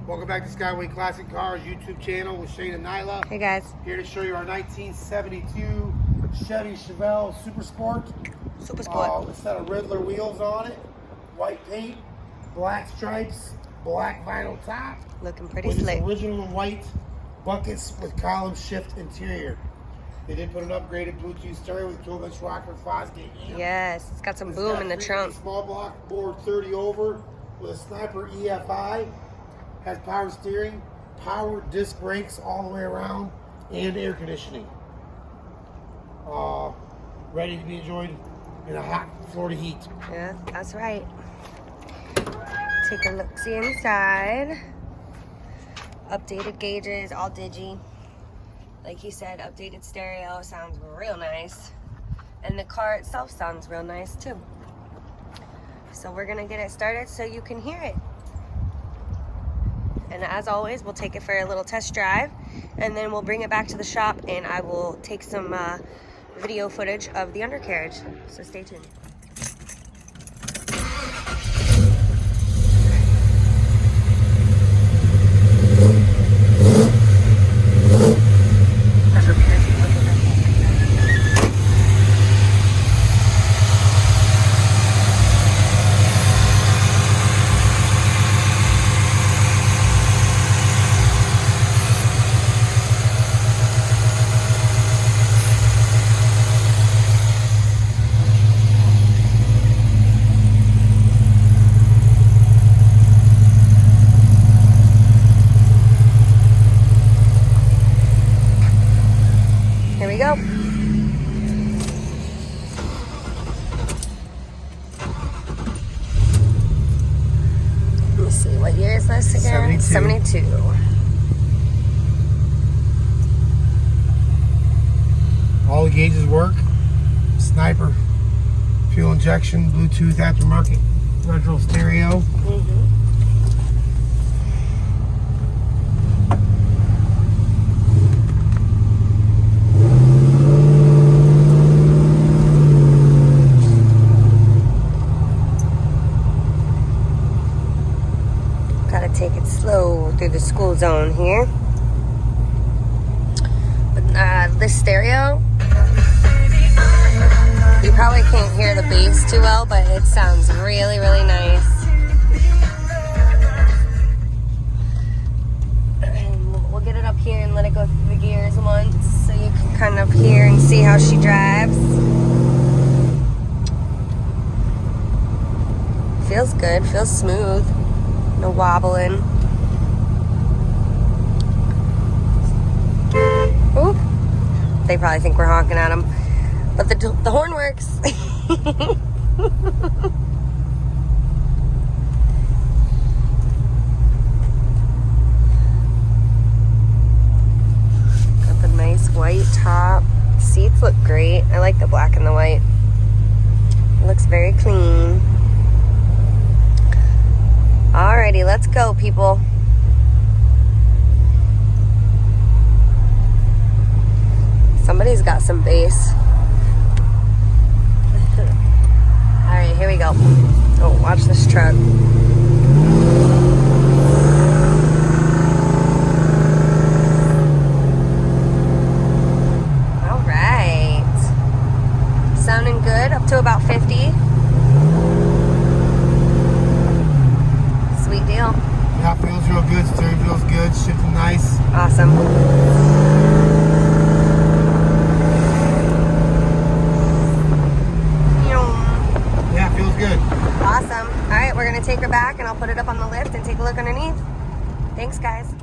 Welcome back to Skyway Classic Cars YouTube channel with Shane and Nyla. Hey guys. Here to show you our 1972 Chevy Chevelle Super Sport. Super Sport. With a set of Riddler wheels on it, white paint, black stripes, black vinyl top. Looking pretty with slick. Original white buckets with column shift interior. They did put an upgraded Bluetooth stereo with 12-inch rocker Fosgate amp. Yes, it's got some boom in the trunk. Small block board 30 over with a Sniper EFI. Has power steering, power disc brakes all the way around, and air conditioning. Ready to be enjoyed in a hot Florida heat. Yeah, that's right. Take a look-see inside. Updated gauges, all digi. Like he said, updated stereo, sounds real nice. And the car itself sounds real nice too. So we're gonna get it started so you can hear it. And as always, we'll take it for a little test drive, and then we'll bring it back to the shop, and I will take some video footage of the undercarriage. So stay tuned. Here we go. Let me see, what year is this again? 72. All the gauges work. Sniper, fuel injection, Bluetooth aftermarket, retro stereo. Gotta take it slow through the school zone here. But this stereo, you probably can't hear the bass too well, but it sounds really, really nice. And we'll get it up here and let it go through the gears once so you can kind of hear and see how she drives. Feels good, feels smooth. No wobbling. Oop. They probably think we're honking at them. But the horn works. Got the nice white top. Seats look great. I like the black and the white. It looks very clean. Alrighty, let's go, people. Somebody's got some bass. Alright, here we go. Oh, watch this truck. Alright. Sounding good, up to about 50. Sweet deal. Yeah, feels real good. Steering feels good. Shifting nice. Awesome. Yeah, feels good. Awesome. All right, we're going to take her back, and I'll put it up on the lift and take a look underneath. Thanks, guys.